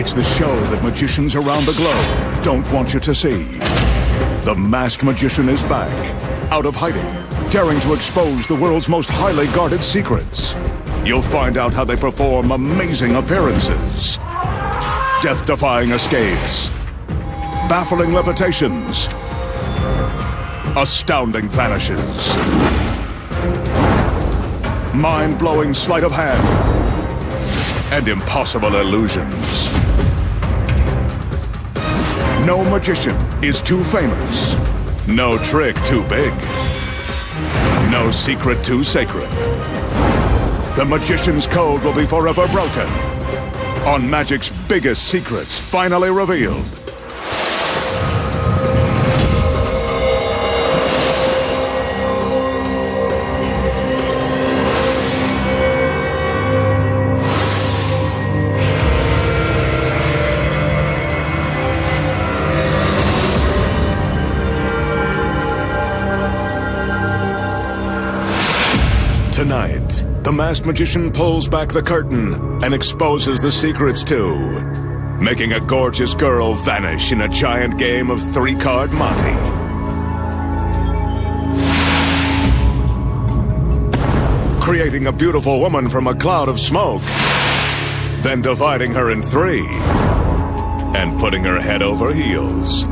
It's the show that magicians around the globe don't want you to see. The Masked Magician is back, out of hiding, daring to expose the world's most highly guarded secrets. You'll find out how they perform amazing appearances, death-defying escapes, baffling levitations, astounding vanishes, mind-blowing sleight of hand, and impossible illusions. No magician is too famous. No trick too big. No secret too sacred. The magician's code will be forever broken. On magic's biggest secrets finally revealed. Tonight, the Masked Magician pulls back the curtain and exposes the secrets too, making a gorgeous girl vanish in a giant game of 3-card Monte. Creating a beautiful woman from a cloud of smoke, then dividing her in 3 and putting her head over heels.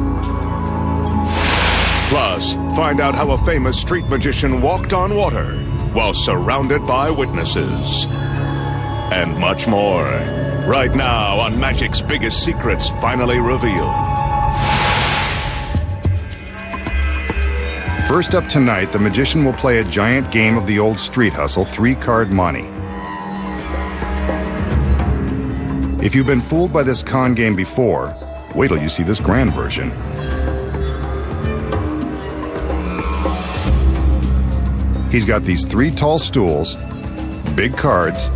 Plus, find out how a famous street magician walked on water while surrounded by witnesses. And much more. Right now on Magic's Biggest Secrets Finally Revealed. First up tonight, the magician will play a giant game of the old street hustle, 3-card Monte. If you've been fooled by this con game before, wait till you see this grand version. He's got these 3 tall stools, big cards,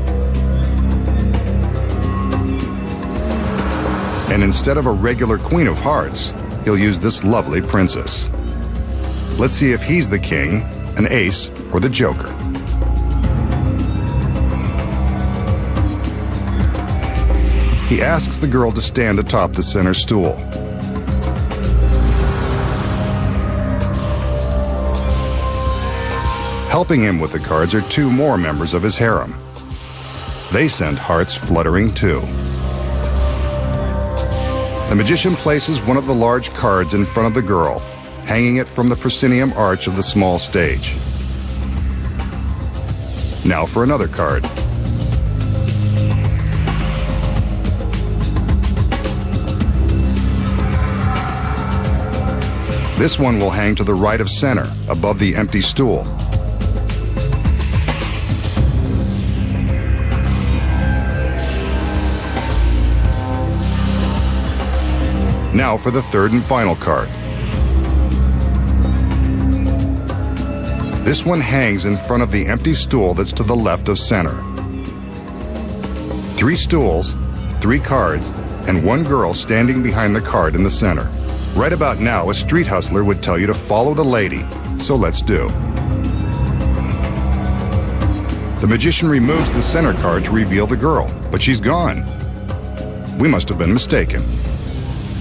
and instead of a regular Queen of Hearts, he'll use this lovely princess. Let's see if he's the king, an ace, or the joker. He asks the girl to stand atop the center stool. Helping him with the cards are 2 more members of his harem. They send hearts fluttering too. The magician places one of the large cards in front of the girl, hanging it from the proscenium arch of the small stage. Now for another card. This one will hang to the right of center, above the empty stool. Now for the 3rd and final card. This one hangs in front of the empty stool that's to the left of center. 3 stools, 3 cards, and 1 girl standing behind the card in the center. Right about now, a street hustler would tell you to follow the lady, so let's do. The magician removes the center card to reveal the girl, but she's gone. We must have been mistaken.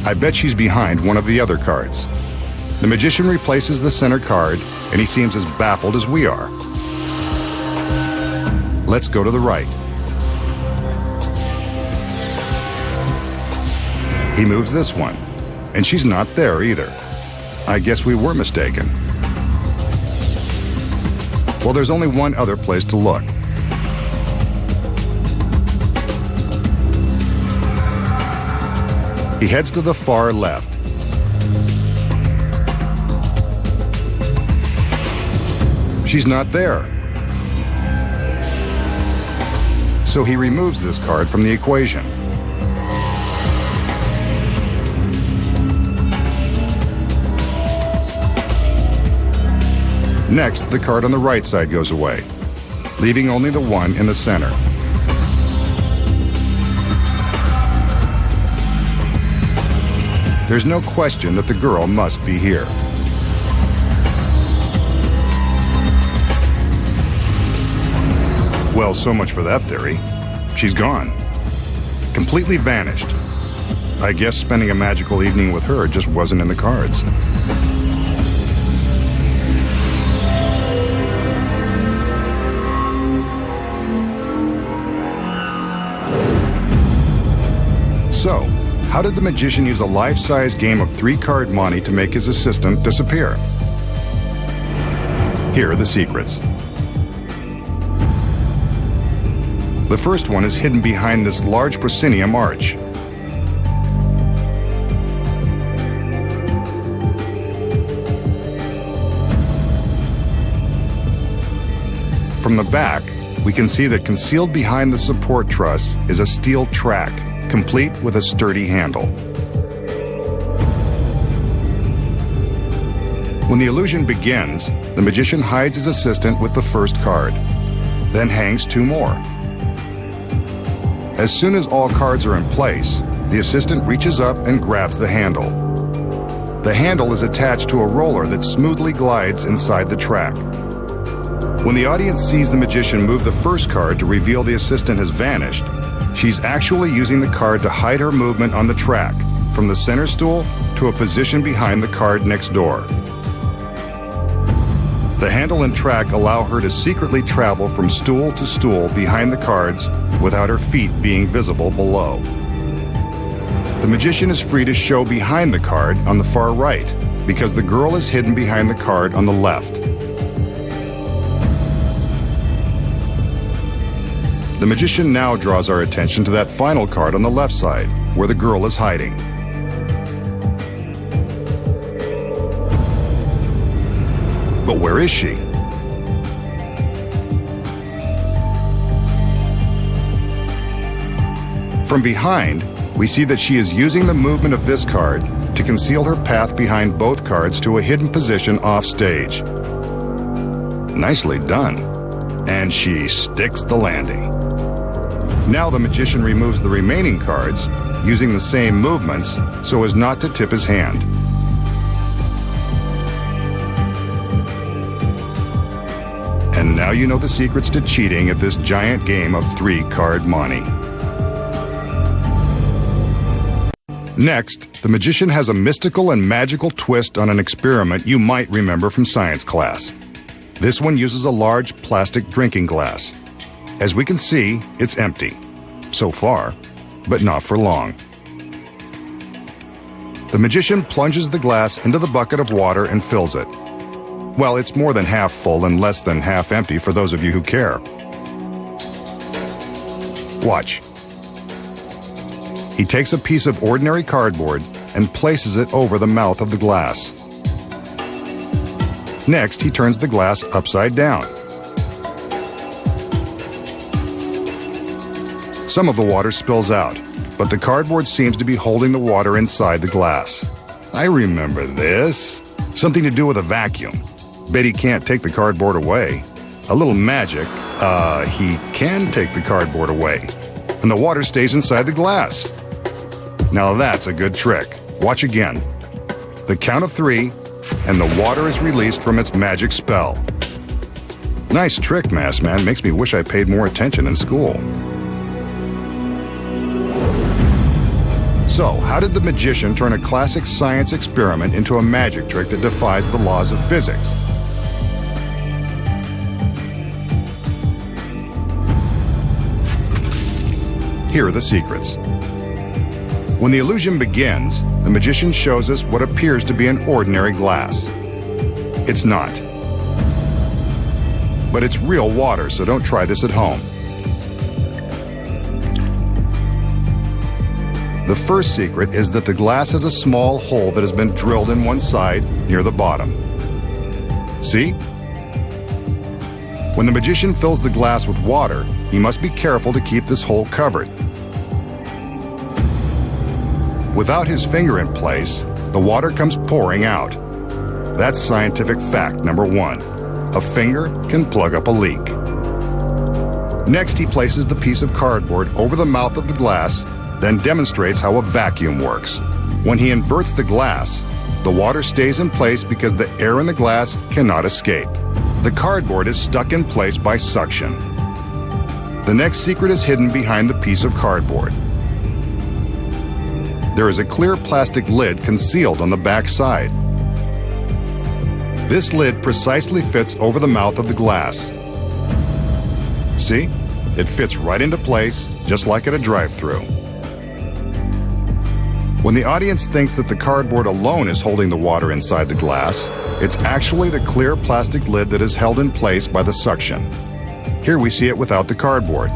I bet she's behind one of the other cards. The magician replaces the center card, and he seems as baffled as we are. Let's go to the right. He moves this one, and she's not there either. I guess we were mistaken. Well, there's only one other place to look. He heads to the far left. She's not there. So he removes this card from the equation. Next, the card on the right side goes away, leaving only the one in the center. There's no question that the girl must be here. Well, so much for that theory. She's gone. Completely vanished. I guess spending a magical evening with her just wasn't in the cards. So, how did the magician use a life-size game of 3-card monte to make his assistant disappear? Here are the secrets. The first one is hidden behind this large proscenium arch. From the back, we can see that concealed behind the support truss is a steel track, complete with a sturdy handle. When the illusion begins, the magician hides his assistant with the first card, then hangs 2 more. As soon as all cards are in place, the assistant reaches up and grabs the handle. The handle is attached to a roller that smoothly glides inside the track. When the audience sees the magician move the first card to reveal the assistant has vanished, she's actually using the card to hide her movement on the track, from the center stool to a position behind the card next door. The handle and track allow her to secretly travel from stool to stool behind the cards without her feet being visible below. The magician is free to show behind the card on the far right, because the girl is hidden behind the card on the left. The magician now draws our attention to that final card on the left side, where the girl is hiding. But where is she? From behind, we see that she is using the movement of this card to conceal her path behind both cards to a hidden position off stage. Nicely done. And she sticks the landing. Now the magician removes the remaining cards, using the same movements so as not to tip his hand. And now you know the secrets to cheating at this giant game of 3-card monte. Next, the magician has a mystical and magical twist on an experiment you might remember from science class. This one uses a large plastic drinking glass. As we can see, it's empty. So far, but not for long. The magician plunges the glass into the bucket of water and fills it. Well, it's more than half full and less than half empty for those of you who care. Watch. He takes a piece of ordinary cardboard and places it over the mouth of the glass. Next, he turns the glass upside down. Some of the water spills out, but the cardboard seems to be holding the water inside the glass. I remember this. Something to do with a vacuum. Bet he can't take the cardboard away. A little magic, he can take the cardboard away. And the water stays inside the glass. Now that's a good trick. Watch again. The count of 3, and the water is released from its magic spell. Nice trick, Masked Man. Makes me wish I paid more attention in school. So, how did the magician turn a classic science experiment into a magic trick that defies the laws of physics? Here are the secrets. When the illusion begins, the magician shows us what appears to be an ordinary glass. It's not. But it's real water, so don't try this at home. The first secret is that the glass has a small hole that has been drilled in one side near the bottom. See? When the magician fills the glass with water, he must be careful to keep this hole covered. Without his finger in place, the water comes pouring out. That's scientific fact number 1. A finger can plug up a leak. Next, he places the piece of cardboard over the mouth of the glass, then demonstrates how a vacuum works. When he inverts the glass, the water stays in place because the air in the glass cannot escape. The cardboard is stuck in place by suction. The next secret is hidden behind the piece of cardboard. there is a clear plastic lid concealed on the back side. This lid precisely fits over the mouth of the glass. See? It fits right into place, just like at a drive-thru. When the audience thinks that the cardboard alone is holding the water inside the glass, it's actually the clear plastic lid that is held in place by the suction. Here we see it without the cardboard.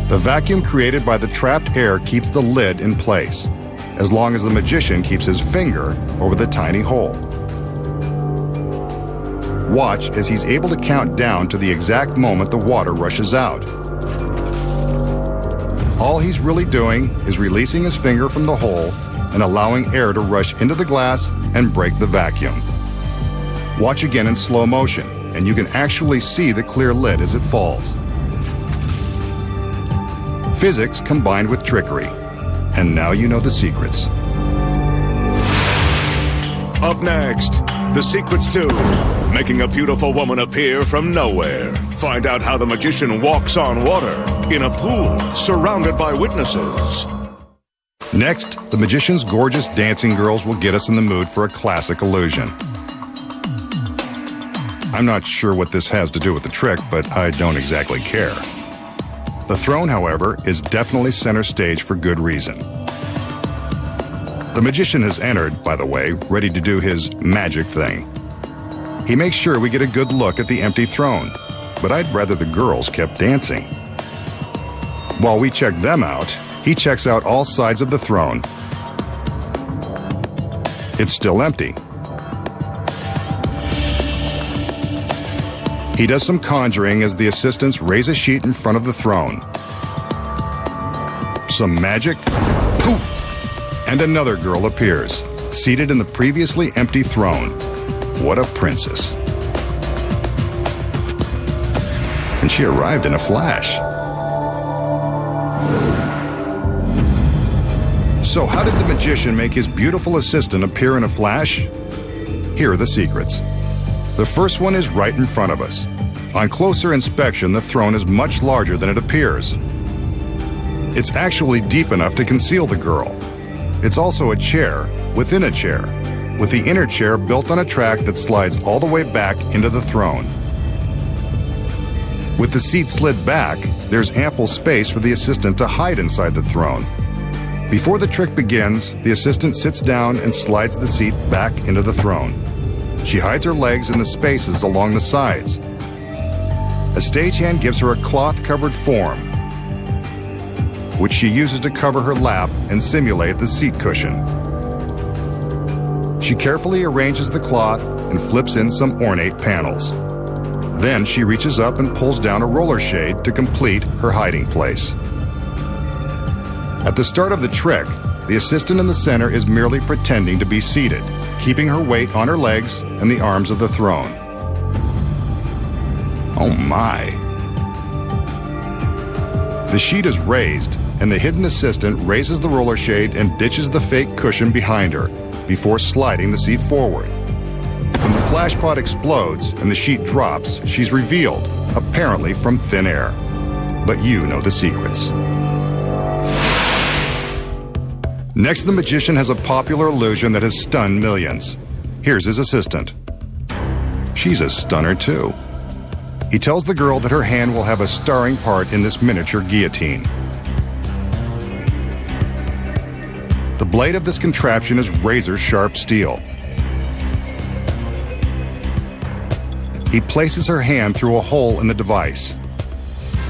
The vacuum created by the trapped air keeps the lid in place, as long as the magician keeps his finger over the tiny hole. Watch as he's able to count down to the exact moment the water rushes out. All he's really doing is releasing his finger from the hole and allowing air to rush into the glass and break the vacuum. Watch again in slow motion, and you can actually see the clear lid as it falls. Physics combined with trickery. And now you know the secrets. Up next, The Secrets 2, making a beautiful woman appear from nowhere. Find out how the magician walks on water in a pool surrounded by witnesses. Next, the magician's gorgeous dancing girls will get us in the mood for a classic illusion. I'm not sure what this has to do with the trick, but I don't exactly care. The throne, however, is definitely center stage for good reason. The magician has entered, by the way, ready to do his magic thing. He makes sure we get a good look at the empty throne, but I'd rather the girls kept dancing. While we check them out, he checks out all sides of the throne. It's still empty. He does some conjuring as the assistants raise a sheet in front of the throne. Some magic, poof! And another girl appears, seated in the previously empty throne. What a princess. And she arrived in a flash. So how did the magician make his beautiful assistant appear in a flash? Here are the secrets. The first one is right in front of us. On closer inspection, the throne is much larger than it appears. It's actually deep enough to conceal the girl. It's also a chair within a chair, with the inner chair built on a track that slides all the way back into the throne. With the seat slid back, there's ample space for the assistant to hide inside the throne. Before the trick begins, the assistant sits down and slides the seat back into the throne. She hides her legs in the spaces along the sides. A stagehand gives her a cloth-covered form, which she uses to cover her lap and simulate the seat cushion. She carefully arranges the cloth and flips in some ornate panels. Then she reaches up and pulls down a roller shade to complete her hiding place. At the start of the trick, the assistant in the center is merely pretending to be seated, keeping her weight on her legs and the arms of the throne. Oh my! The sheet is raised, and the hidden assistant raises the roller shade and ditches the fake cushion behind her before sliding the seat forward. When the flash pod explodes and the sheet drops, she's revealed, apparently from thin air. But you know the secrets. Next, the magician has a popular illusion that has stunned millions. Here's his assistant. She's a stunner too. He tells the girl that her hand will have a starring part in this miniature guillotine. The blade of this contraption is razor-sharp steel. He places her hand through a hole in the device.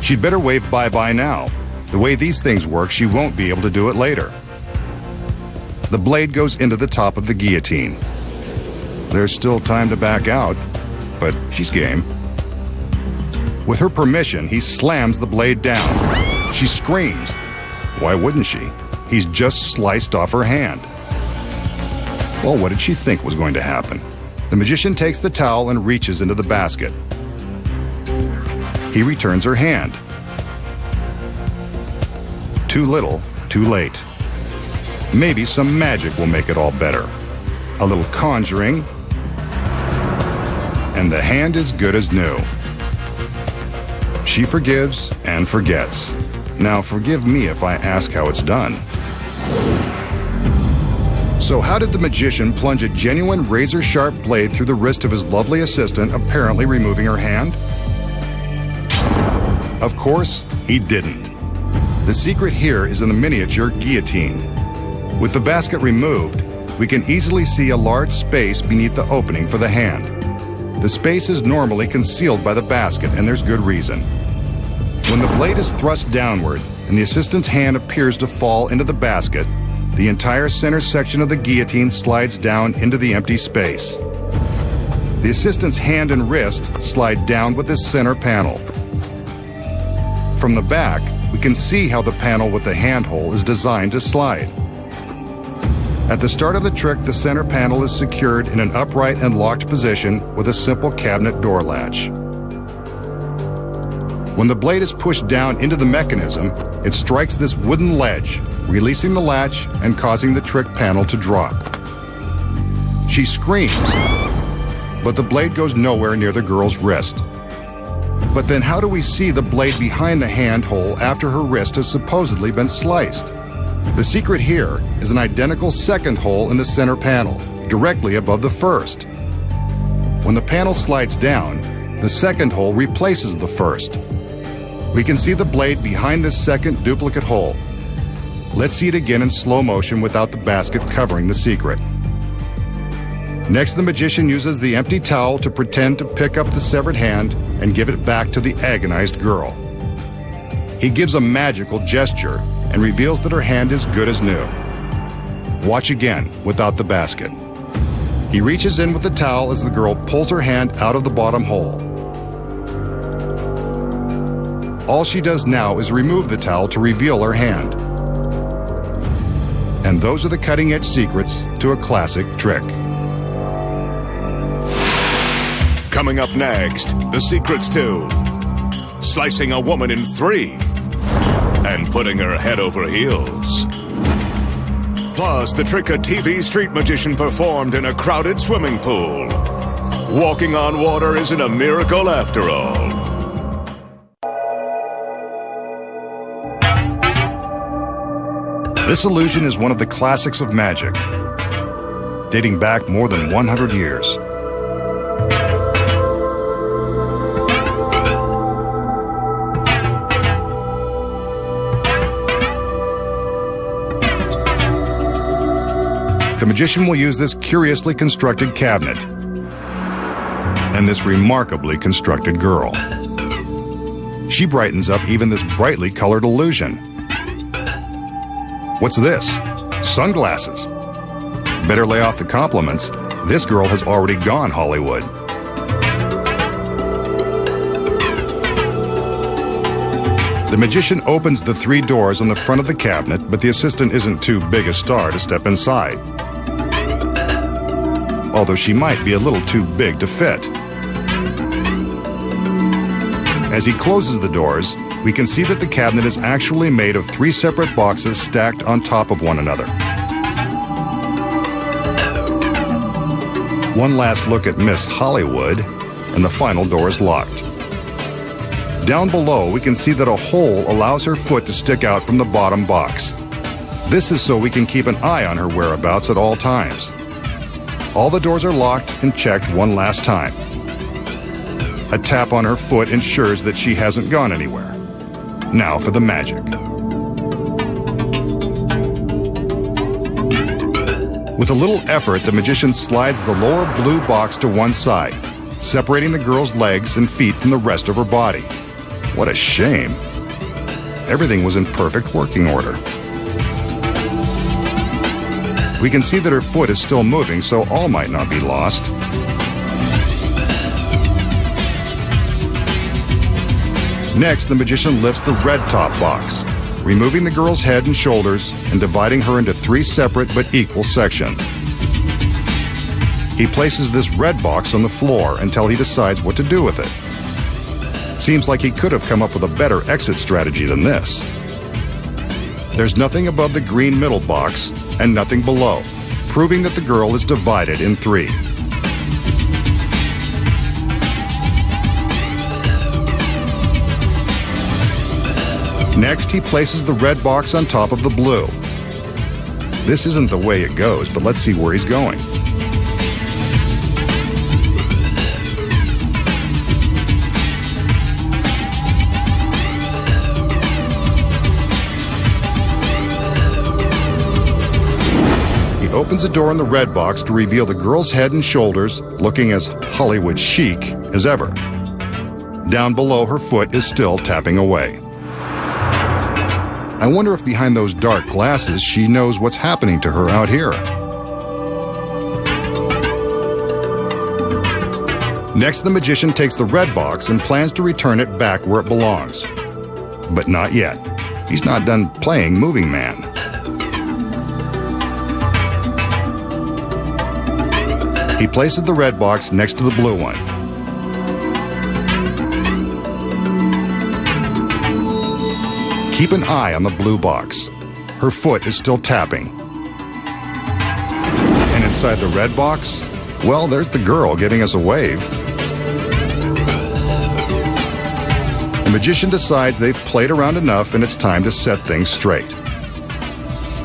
She'd better wave bye-bye now. The way these things work, she won't be able to do it later. The blade goes into the top of the guillotine. There's still time to back out, but she's game. With her permission, he slams the blade down. She screams. Why wouldn't she? He's just sliced off her hand. Well, what did she think was going to happen? The magician takes the towel and reaches into the basket. He returns her hand. Too little, too late. Maybe some magic will make it all better. A little conjuring, and the hand is good as new. She forgives and forgets. Now forgive me if I ask how it's done. So how did the magician plunge a genuine razor-sharp blade through the wrist of his lovely assistant, apparently removing her hand? Of course, he didn't. The secret here is in the miniature guillotine. With the basket removed, we can easily see a large space beneath the opening for the hand. The space is normally concealed by the basket, and there's good reason. When the blade is thrust downward and the assistant's hand appears to fall into the basket, the entire center section of the guillotine slides down into the empty space. The assistant's hand and wrist slide down with this center panel. From the back, we can see how the panel with the handhole is designed to slide. At the start of the trick, the center panel is secured in an upright and locked position with a simple cabinet door latch. When the blade is pushed down into the mechanism, it strikes this wooden ledge, releasing the latch and causing the trick panel to drop. She screams, but the blade goes nowhere near the girl's wrist. But then how do we see the blade behind the handhole after her wrist has supposedly been sliced? The secret here is an identical second hole in the center panel, directly above the first. When the panel slides down, the second hole replaces the first. We can see the blade behind this second duplicate hole. Let's see it again in slow motion without the basket covering the secret. Next, the magician uses the empty towel to pretend to pick up the severed hand and give it back to the agonized girl. He gives a magical gesture and reveals that her hand is good as new. Watch again without the basket. He reaches in with the towel as the girl pulls her hand out of the bottom hole. All she does now is remove the towel to reveal her hand. And those are the cutting-edge secrets to a classic trick. Coming up next, the secrets to slicing a woman in 3 and putting her head over heels. Plus, the trick a TV street magician performed in a crowded swimming pool. Walking on water isn't a miracle after all. This illusion is one of the classics of magic, dating back more than 100 years. The magician will use this curiously constructed cabinet and this remarkably constructed girl. She brightens up even this brightly colored illusion. What's this? Sunglasses. Better lay off the compliments. This girl has already gone Hollywood. The magician opens the 3 doors on the front of the cabinet, but the assistant isn't too big a star to step inside. Although she might be a little too big to fit. As he closes the doors, we can see that the cabinet is actually made of 3 separate boxes stacked on top of one another. One last look at Miss Hollywood, and the final door is locked. Down below, we can see that a hole allows her foot to stick out from the bottom box. This is so we can keep an eye on her whereabouts at all times. All the doors are locked and checked one last time. A tap on her foot ensures that she hasn't gone anywhere. Now for the magic. With a little effort, the magician slides the lower blue box to one side, separating the girl's legs and feet from the rest of her body. What a shame. Everything was in perfect working order. We can see that her foot is still moving, so all might not be lost. Next, the magician lifts the red top box, removing the girl's head and shoulders and dividing her into 3 separate but equal sections. He places this red box on the floor until he decides what to do with it. Seems like he could have come up with a better exit strategy than this. There's nothing above the green middle box and nothing below, proving that the girl is divided in 3. Next, he places the red box on top of the blue. This isn't the way it goes, but let's see where he's going. He opens a door in the red box to reveal the girl's head and shoulders, looking as Hollywood chic as ever. Down below, her foot is still tapping away. I wonder if behind those dark glasses she knows what's happening to her out here. Next, the magician takes the red box and plans to return it back where it belongs. But not yet. He's not done playing Moving Man. He places the red box next to the blue one. Keep an eye on the blue box. Her foot is still tapping. And inside the red box, well, there's the girl giving us a wave. The magician decides they've played around enough and it's time to set things straight.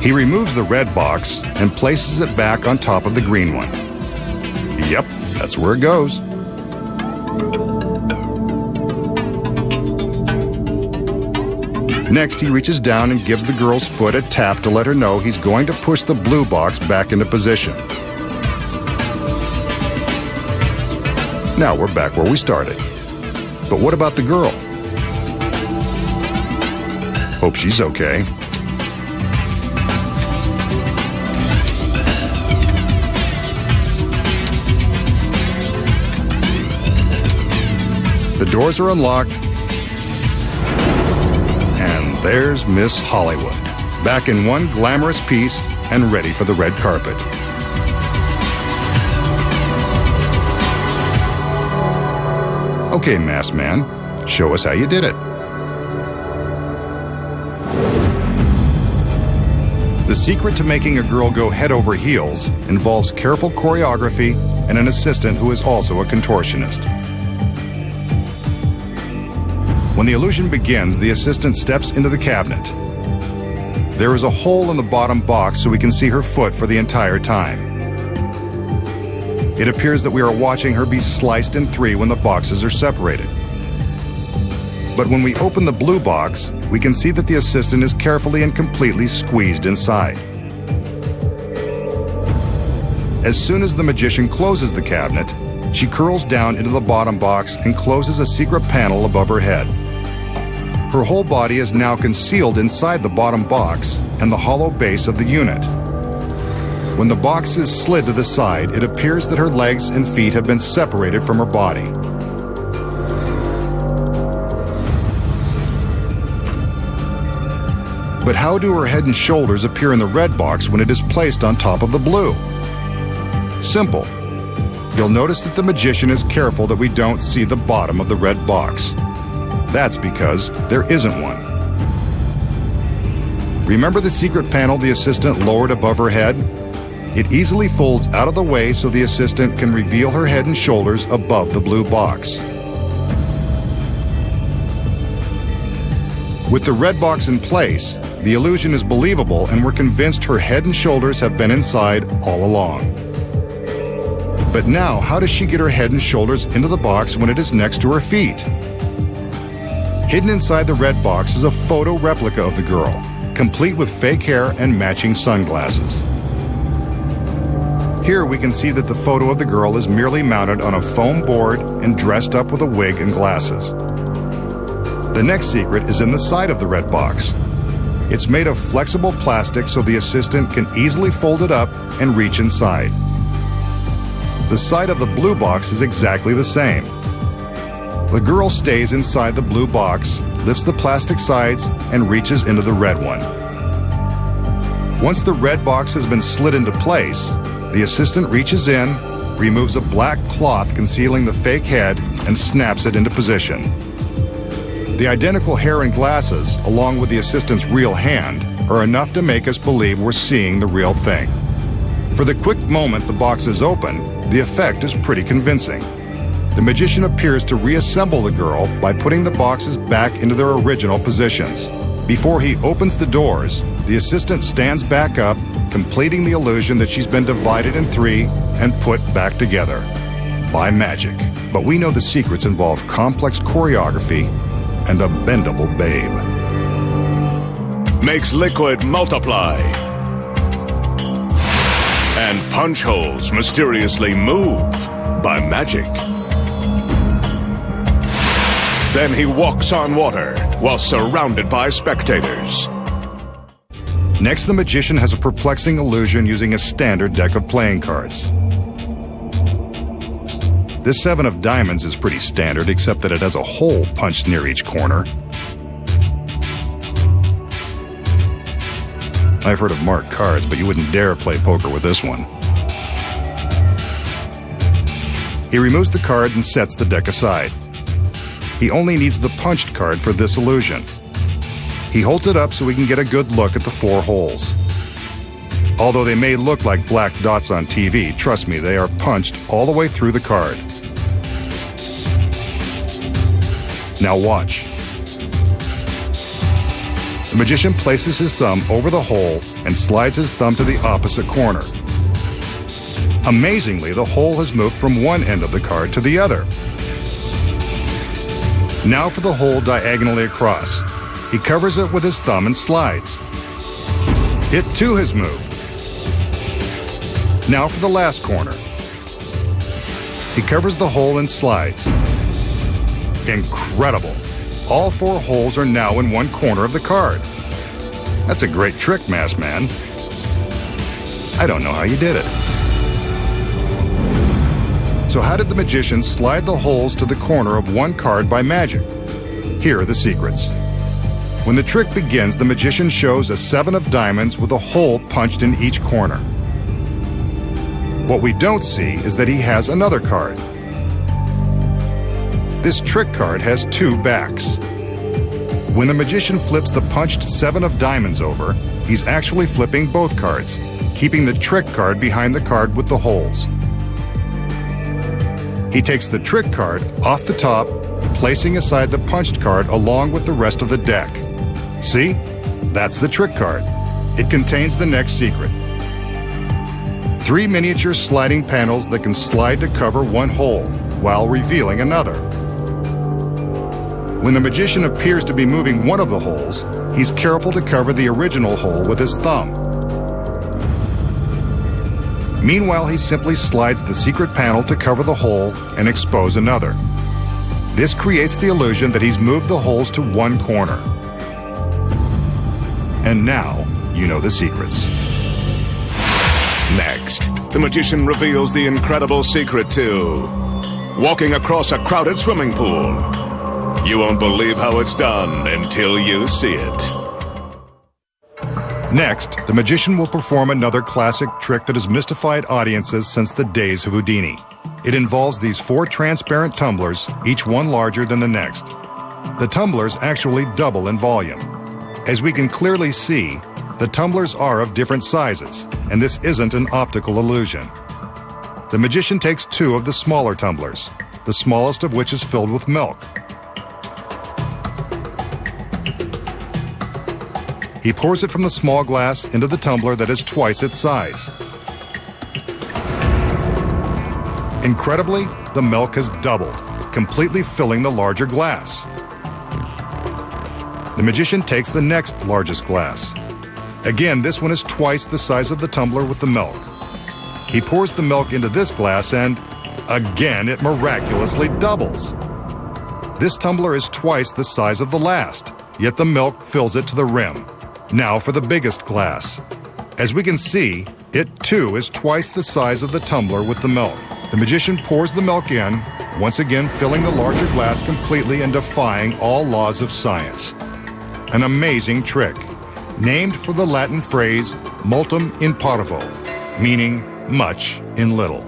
He removes the red box and places it back on top of the green one. Yep, that's where it goes. Next, he reaches down and gives the girl's foot a tap to let her know he's going to push the blue box back into position. Now we're back where we started. But what about the girl? Hope she's okay. The doors are unlocked. And there's Miss Hollywood, back in one glamorous piece and ready for the red carpet. Okay, Masked Man, show us how you did it. The secret to making a girl go head over heels involves careful choreography and an assistant who is also a contortionist. When the illusion begins, the assistant steps into the cabinet. There is a hole in the bottom box so we can see her foot for the entire time. It appears that we are watching her be sliced in three when the boxes are separated. But when we open the blue box, we can see that the assistant is carefully and completely squeezed inside. As soon as the magician closes the cabinet, she curls down into the bottom box and closes a secret panel above her head. Her whole body is now concealed inside the bottom box and the hollow base of the unit. When the box is slid to the side, it appears that her legs and feet have been separated from her body. But how do her head and shoulders appear in the red box when it is placed on top of the blue? Simple. You'll notice that the magician is careful that we don't see the bottom of the red box. That's because there isn't one. Remember the secret panel the assistant lowered above her head? It easily folds out of the way so the assistant can reveal her head and shoulders above the blue box. With the red box in place, the illusion is believable and we're convinced her head and shoulders have been inside all along. But now, how does she get her head and shoulders into the box when it is next to her feet? Hidden inside the red box is a photo replica of the girl, complete with fake hair and matching sunglasses. Here we can see that the photo of the girl is merely mounted on a foam board and dressed up with a wig and glasses. The next secret is in the side of the red box. It's made of flexible plastic so the assistant can easily fold it up and reach inside. The side of the blue box is exactly the same. The girl stays inside the blue box, lifts the plastic sides, and reaches into the red one. Once the red box has been slid into place, the assistant reaches in, removes a black cloth concealing the fake head, and snaps it into position. The identical hair and glasses, along with the assistant's real hand, are enough to make us believe we're seeing the real thing. For the quick moment the box is open, the effect is pretty convincing. The magician appears to reassemble the girl by putting the boxes back into their original positions. Before he opens the doors, the assistant stands back up, completing the illusion that she's been divided in three and put back together by magic. But we know the secrets involve complex choreography and a bendable babe. Makes liquid multiply. And punch holes mysteriously move by magic. Then he walks on water while surrounded by spectators. Next, the magician has a perplexing illusion using a standard deck of playing cards. This 7 of diamonds is pretty standard, except that it has a hole punched near each corner. I've heard of marked cards, but you wouldn't dare play poker with this one. He removes the card and sets the deck aside. He only needs the punched card for this illusion. He holds it up so we can get a good look at the 4 holes. Although they may look like black dots on TV, trust me, they are punched all the way through the card. Now watch. The magician places his thumb over the hole and slides his thumb to the opposite corner. Amazingly, the hole has moved from one end of the card to the other. Now for the hole diagonally across. He covers it with his thumb and slides. It too has moved. Now for the last corner. He covers the hole and slides. Incredible! All 4 holes are now in one corner of the card. That's a great trick, Masked Man. I don't know how you did it. So how did the magician slide the holes to the corner of one card by magic? Here are the secrets. When the trick begins, the magician shows a 7 of diamonds with a hole punched in each corner. What we don't see is that he has another card. This trick card has 2 backs. When the magician flips the punched 7 of diamonds over, he's actually flipping both cards, keeping the trick card behind the card with the holes. He takes the trick card off the top, placing aside the punched card along with the rest of the deck. See? That's the trick card. It contains the next secret. 3 miniature sliding panels that can slide to cover one hole while revealing another. When the magician appears to be moving one of the holes, he's careful to cover the original hole with his thumb. Meanwhile, he simply slides the secret panel to cover the hole and expose another. This creates the illusion that he's moved the holes to one corner. And now, you know the secrets. Next, the magician reveals the incredible secret to walking across a crowded swimming pool. You won't believe how it's done until you see it. Next, the magician will perform another classic trick that has mystified audiences since the days of Houdini. It involves these 4 transparent tumblers, each one larger than the next. The tumblers actually double in volume. As we can clearly see, the tumblers are of different sizes, and this isn't an optical illusion. The magician takes 2 of the smaller tumblers, the smallest of which is filled with milk. He pours it from the small glass into the tumbler that is twice its size. Incredibly, the milk has doubled, completely filling the larger glass. The magician takes the next largest glass. Again, this one is twice the size of the tumbler with the milk. He pours the milk into this glass and, again, it miraculously doubles. This tumbler is twice the size of the last, yet the milk fills it to the rim. Now for the biggest glass. As we can see, it too is twice the size of the tumbler with the milk. The magician pours the milk in, once again filling the larger glass completely and defying all laws of science. An amazing trick, named for the Latin phrase multum in parvo, meaning much in little.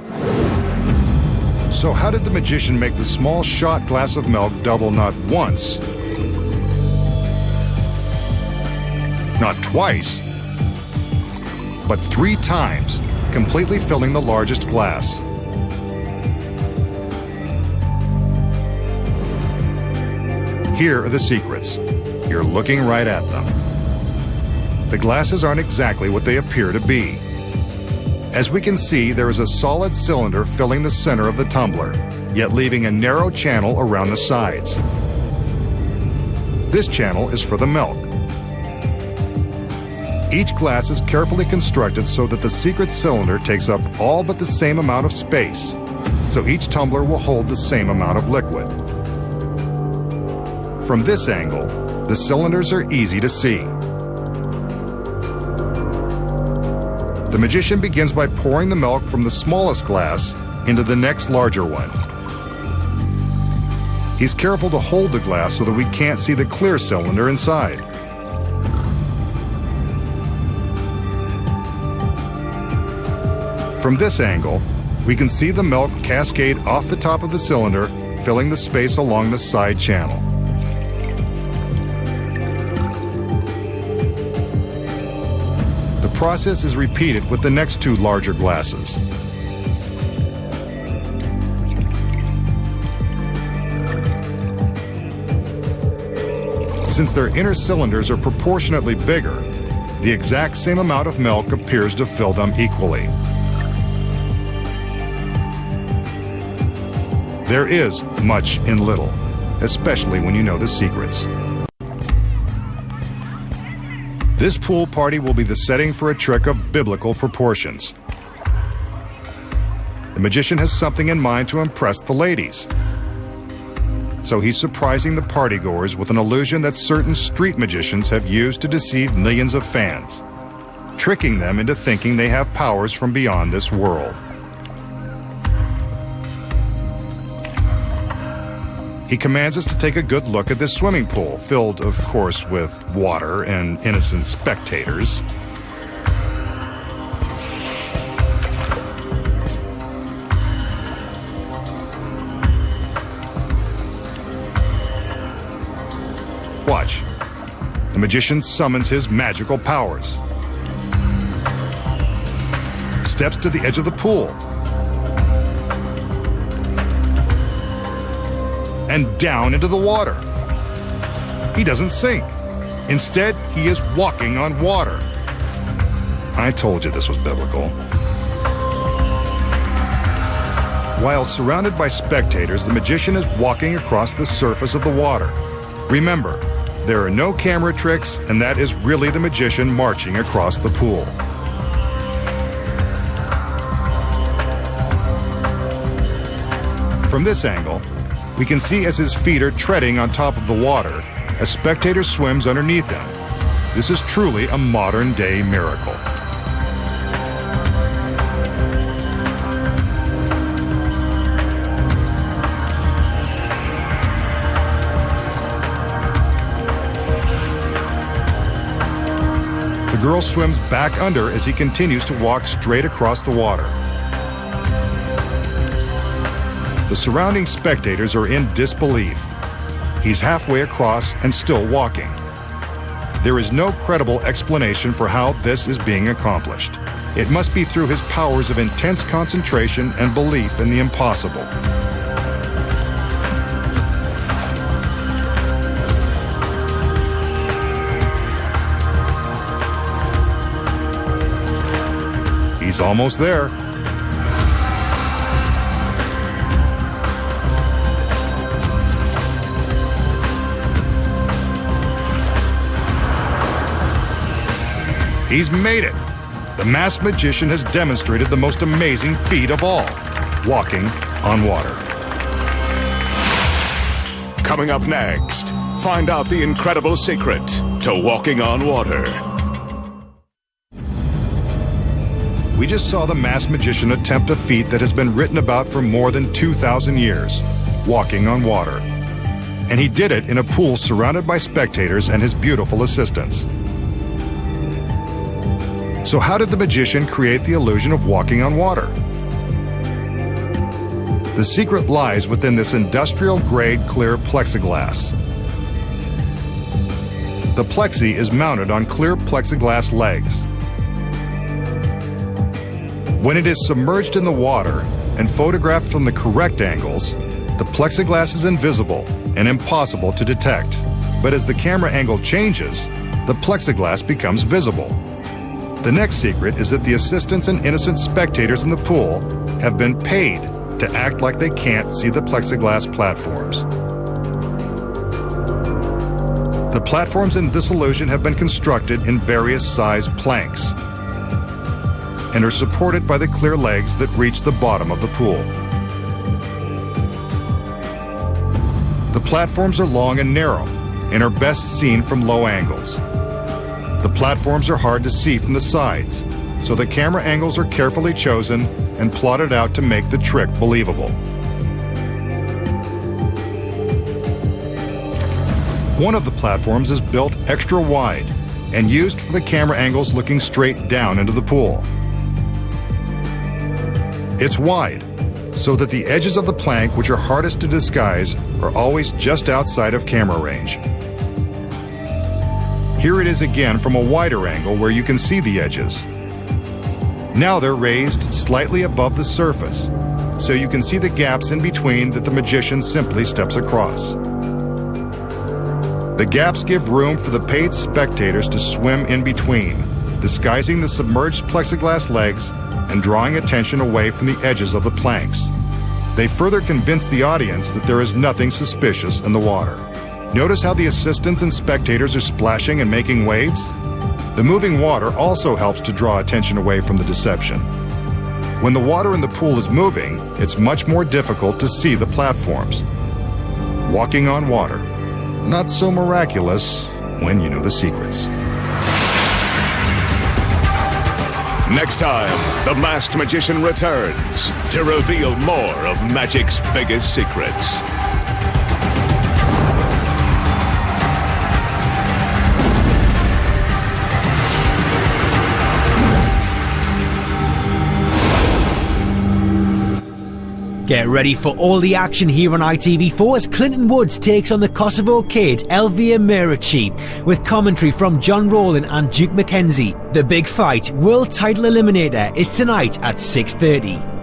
So how did the magician make the small shot glass of milk double not once, not twice, but 3 times, completely filling the largest glass? Here are the secrets. You're looking right at them. the glasses aren't exactly what they appear to be. As we can see, there is a solid cylinder filling the center of the tumbler, yet leaving a narrow channel around the sides. This channel is for the milk. Each glass is carefully constructed so that the secret cylinder takes up all but the same amount of space, so each tumbler will hold the same amount of liquid. From this angle, the cylinders are easy to see. The magician begins by pouring the milk from the smallest glass into the next larger one. He's careful to hold the glass so that we can't see the clear cylinder inside. From this angle, we can see the milk cascade off the top of the cylinder, filling the space along the side channel. The process is repeated with the next two larger glasses. Since their inner cylinders are proportionately bigger, the exact same amount of milk appears to fill them equally. There is much in little, especially when you know the secrets. This pool party will be the setting for a trick of biblical proportions. The magician has something in mind to impress the ladies. So he's surprising the partygoers with an illusion that certain street magicians have used to deceive millions of fans, tricking them into thinking they have powers from beyond this world. He commands us to take a good look at this swimming pool, filled, of course, with water and innocent spectators. Watch. The magician summons his magical powers. Steps to the edge of the pool. And down into the water. He doesn't sink. Instead, he is walking on water. I told you this was biblical. While surrounded by spectators, the magician is walking across the surface of the water. Remember, there are no camera tricks, and that is really the magician marching across the pool. From this angle, we can see as his feet are treading on top of the water, a spectator swims underneath him. This is truly a modern-day miracle. The girl swims back under as he continues to walk straight across the water. The surrounding spectators are in disbelief. He's halfway across and still walking. There is no credible explanation for how this is being accomplished. It must be through his powers of intense concentration and belief in the impossible. He's almost there. He's made it! The masked magician has demonstrated the most amazing feat of all, walking on water. Coming up next, find out the incredible secret to walking on water. We just saw the masked magician attempt a feat that has been written about for more than 2,000 years, walking on water. And he did it in a pool surrounded by spectators and his beautiful assistants. So how did the magician create the illusion of walking on water? The secret lies within this industrial-grade clear plexiglass. The plexi is mounted on clear plexiglass legs. When it is submerged in the water and photographed from the correct angles, the plexiglass is invisible and impossible to detect. But as the camera angle changes, the plexiglass becomes visible. The next secret is that the assistants and innocent spectators in the pool have been paid to act like they can't see the plexiglass platforms. The platforms in this illusion have been constructed in various size planks and are supported by the clear legs that reach the bottom of the pool. The platforms are long and narrow and are best seen from low angles. The platforms are hard to see from the sides, so the camera angles are carefully chosen and plotted out to make the trick believable. One of the platforms is built extra wide and used for the camera angles looking straight down into the pool. It's wide, so that the edges of the plank, which are hardest to disguise, are always just outside of camera range. Here it is again from a wider angle where you can see the edges. Now they're raised slightly above the surface, so you can see the gaps in between that the magician simply steps across. The gaps give room for the paid spectators to swim in between, disguising the submerged plexiglass legs and drawing attention away from the edges of the planks. They further convince the audience that there is nothing suspicious in the water. Notice how the assistants and spectators are splashing and making waves? The moving water also helps to draw attention away from the deception. When the water in the pool is moving, it's much more difficult to see the platforms. Walking on water, not so miraculous when you know the secrets. Next time, the Masked Magician returns to reveal more of magic's biggest secrets. Get ready for all the action here on ITV4 as Clinton Woods takes on the Kosovo Kid Elvira Merici, with commentary from John Rowland and Duke McKenzie. The big fight, World Title Eliminator, is tonight at 6:30.